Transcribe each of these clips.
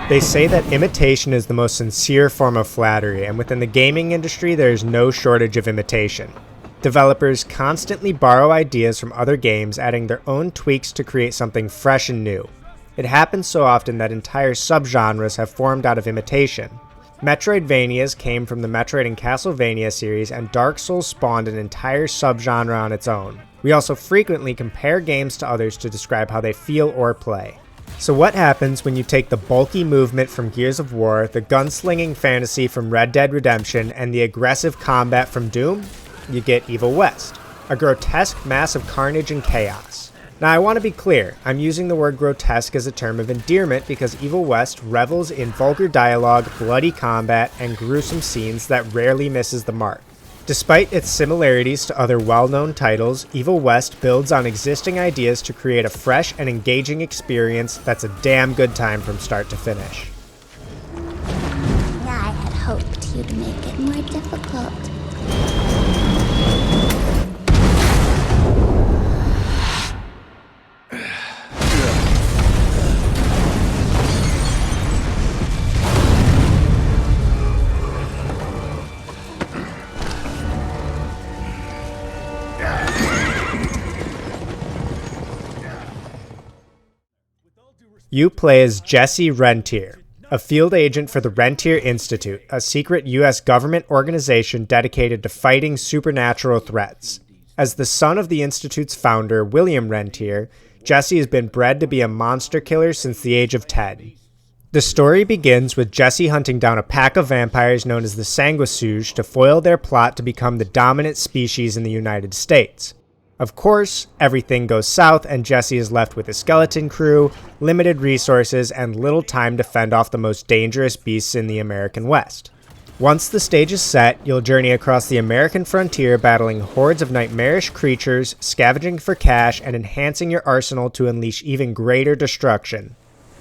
They say that imitation is the most sincere form of flattery, and within the gaming industry there is no shortage of imitation. Developers constantly borrow ideas from other games, adding their own tweaks to create something fresh and new. It happens so often that entire subgenres have formed out of imitation. Metroidvanias came from the Metroid and Castlevania series, and Dark Souls spawned an entire subgenre on its own. We also frequently compare games to others to describe how they feel or play. So what happens when you take the bulky movement from Gears of War, the gunslinging fantasy from Red Dead Redemption, and the aggressive combat from Doom? You get Evil West, a grotesque mass of carnage and chaos. Now I want to be clear, I'm using the word grotesque as a term of endearment because Evil West revels in vulgar dialogue, bloody combat, and gruesome scenes that rarely misses the mark. Despite its similarities to other well-known titles, Evil West builds on existing ideas to create a fresh and engaging experience that's a damn good time from start to finish. I had hoped you'd make it more difficult. You play as Jesse Rentier, a field agent for the Rentier Institute, a secret U.S. government organization dedicated to fighting supernatural threats. As the son of the Institute's founder, William Rentier, Jesse has been bred to be a monster killer since the age of 10. The story begins with Jesse hunting down a pack of vampires known as the Sanguisuge to foil their plot to become the dominant species in the United States. Of course, everything goes south and Jesse is left with a skeleton crew, limited resources, and little time to fend off the most dangerous beasts in the American West. Once the stage is set, you'll journey across the American frontier battling hordes of nightmarish creatures, scavenging for cash, and enhancing your arsenal to unleash even greater destruction.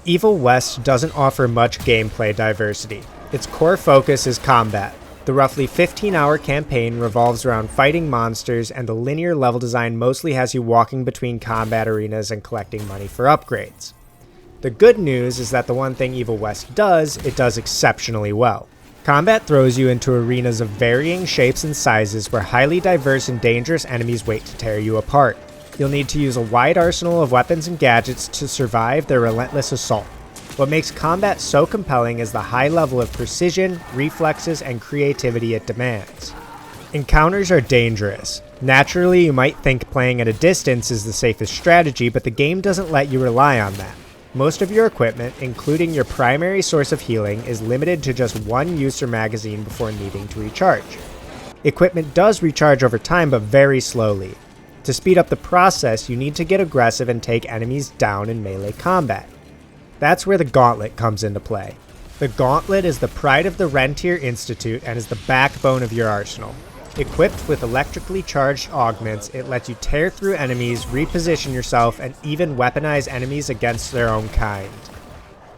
Evil West doesn't offer much gameplay diversity. Its core focus is combat. The roughly 15-hour campaign revolves around fighting monsters, and the linear level design mostly has you walking between combat arenas and collecting money for upgrades. The good news is that the one thing Evil West does, it does exceptionally well. Combat throws you into arenas of varying shapes and sizes where highly diverse and dangerous enemies wait to tear you apart. You'll need to use a wide arsenal of weapons and gadgets to survive their relentless assault. What makes combat so compelling is the high level of precision, reflexes, and creativity it demands. Encounters are dangerous. Naturally, you might think playing at a distance is the safest strategy, but the game doesn't let you rely on that. Most of your equipment, including your primary source of healing, is limited to just one use or magazine before needing to recharge. Equipment does recharge over time, but very slowly. To speed up the process, you need to get aggressive and take enemies down in melee combat. That's where the Gauntlet comes into play. The Gauntlet is the pride of the Rentier Institute and is the backbone of your arsenal. Equipped with electrically charged augments, it lets you tear through enemies, reposition yourself, and even weaponize enemies against their own kind.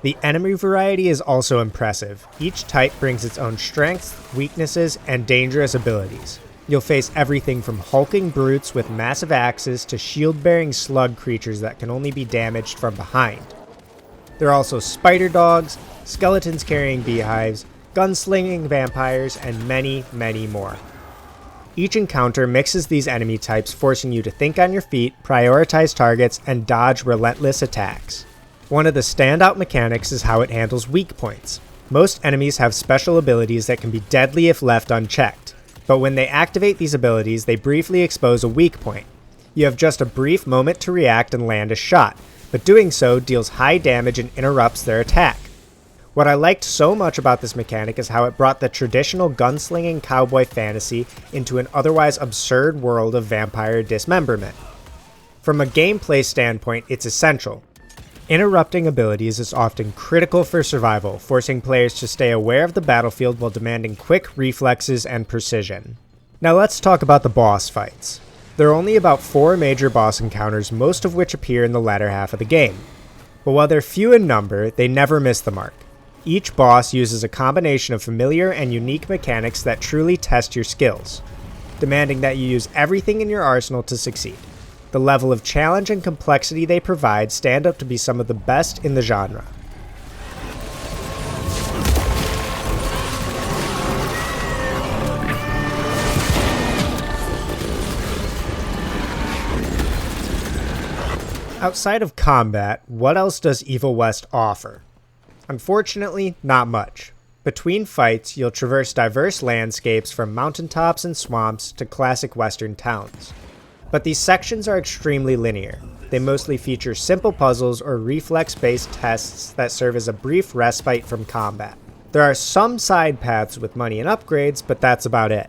The enemy variety is also impressive. Each type brings its own strengths, weaknesses, and dangerous abilities. You'll face everything from hulking brutes with massive axes to shield-bearing slug creatures that can only be damaged from behind. There are also spider dogs, skeletons carrying beehives, gunslinging vampires, and many, many more. Each encounter mixes these enemy types, forcing you to think on your feet, prioritize targets, and dodge relentless attacks. One of the standout mechanics is how it handles weak points. Most enemies have special abilities that can be deadly if left unchecked, but when they activate these abilities, they briefly expose a weak point. You have just a brief moment to react and land a shot, but doing so deals high damage and interrupts their attack. What I liked so much about this mechanic is how it brought the traditional gunslinging cowboy fantasy into an otherwise absurd world of vampire dismemberment. From a gameplay standpoint, it's essential. Interrupting abilities is often critical for survival, forcing players to stay aware of the battlefield while demanding quick reflexes and precision. Now let's talk about the boss fights. There are only about 4 major boss encounters, most of which appear in the latter half of the game. But while they're few in number, they never miss the mark. Each boss uses a combination of familiar and unique mechanics that truly test your skills, demanding that you use everything in your arsenal to succeed. The level of challenge and complexity they provide stand up to be some of the best in the genre. Outside of combat, what else does Evil West offer? Unfortunately, not much. Between fights, you'll traverse diverse landscapes from mountaintops and swamps to classic western towns. But these sections are extremely linear. They mostly feature simple puzzles or reflex-based tests that serve as a brief respite from combat. There are some side paths with money and upgrades, but that's about it.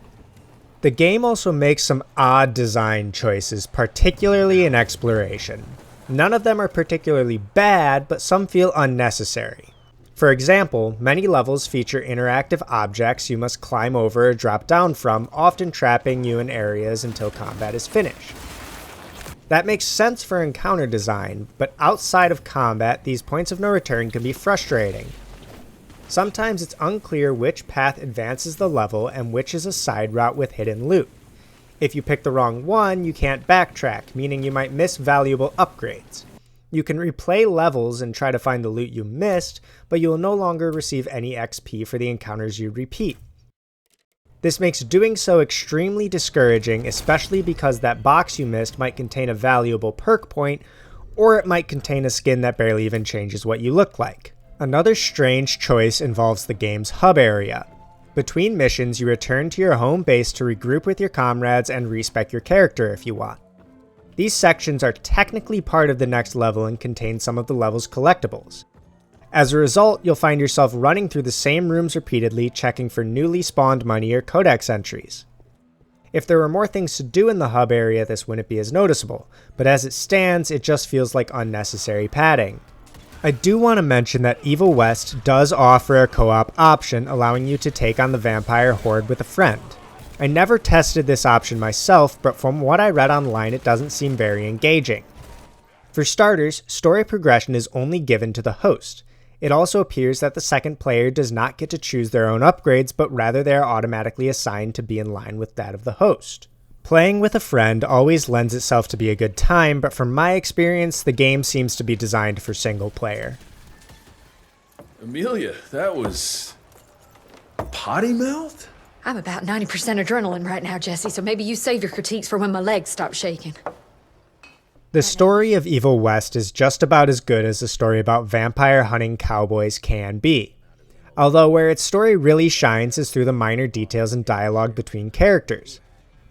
The game also makes some odd design choices, particularly in exploration. None of them are particularly bad, but some feel unnecessary. For example, many levels feature interactive objects you must climb over or drop down from, often trapping you in areas until combat is finished. That makes sense for encounter design, but outside of combat, these points of no return can be frustrating. Sometimes it's unclear which path advances the level and which is a side route with hidden loot. If you pick the wrong one, you can't backtrack, meaning you might miss valuable upgrades. You can replay levels and try to find the loot you missed, but you will no longer receive any XP for the encounters you repeat. This makes doing so extremely discouraging, especially because that box you missed might contain a valuable perk point, or it might contain a skin that barely even changes what you look like. Another strange choice involves the game's hub area. Between missions, you return to your home base to regroup with your comrades and respec your character if you want. These sections are technically part of the next level and contain some of the level's collectibles. As a result, you'll find yourself running through the same rooms repeatedly, checking for newly spawned money or codex entries. If there were more things to do in the hub area, this wouldn't be as noticeable, but as it stands, it just feels like unnecessary padding. I do want to mention that Evil West does offer a co-op option, allowing you to take on the vampire horde with a friend. I never tested this option myself, but from what I read online, it doesn't seem very engaging. For starters, story progression is only given to the host. It also appears that the second player does not get to choose their own upgrades, but rather they are automatically assigned to be in line with that of the host. Playing with a friend always lends itself to be a good time, but from my experience, the game seems to be designed for single player. Amelia, that was potty mouth? I'm about 90% adrenaline right now, Jesse, so maybe you save your critiques for when my legs stop shaking. The story of Evil West is just about as good as a story about vampire hunting cowboys can be. Although where its story really shines is through the minor details and dialogue between characters.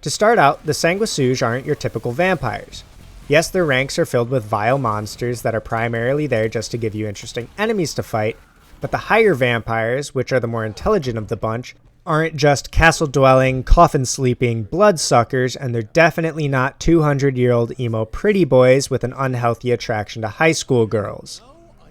To start out, the Sanguisuge aren't your typical vampires. Yes, their ranks are filled with vile monsters that are primarily there just to give you interesting enemies to fight, but the higher vampires, which are the more intelligent of the bunch, aren't just castle-dwelling, coffin-sleeping bloodsuckers, and they're definitely not 200-year-old emo pretty boys with an unhealthy attraction to high school girls.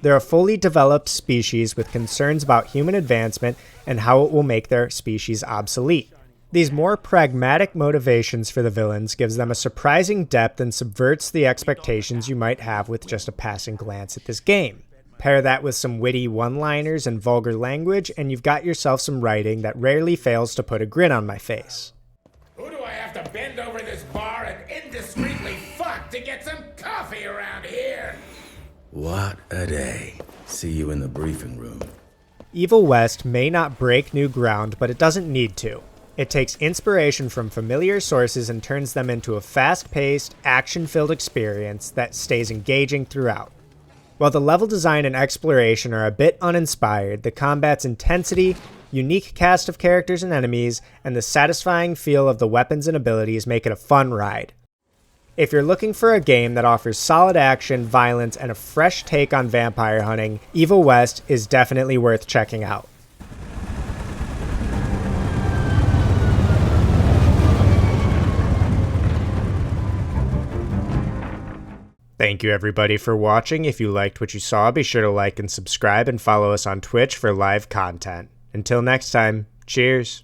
They're a fully developed species with concerns about human advancement and how it will make their species obsolete. These more pragmatic motivations for the villains gives them a surprising depth and subverts the expectations you might have with just a passing glance at this game. Pair that with some witty one-liners and vulgar language, and you've got yourself some writing that rarely fails to put a grin on my face. Who do I have to bend over this bar and indiscreetly fuck to get some coffee around here? What a day. See you in the briefing room. Evil West may not break new ground, but it doesn't need to. It takes inspiration from familiar sources and turns them into a fast-paced, action-filled experience that stays engaging throughout. While the level design and exploration are a bit uninspired, the combat's intensity, unique cast of characters and enemies, and the satisfying feel of the weapons and abilities make it a fun ride. If you're looking for a game that offers solid action, violence, and a fresh take on vampire hunting, Evil West is definitely worth checking out. Thank you everybody for watching. If you liked what you saw, be sure to like and subscribe and follow us on Twitch for live content. Until next time, cheers!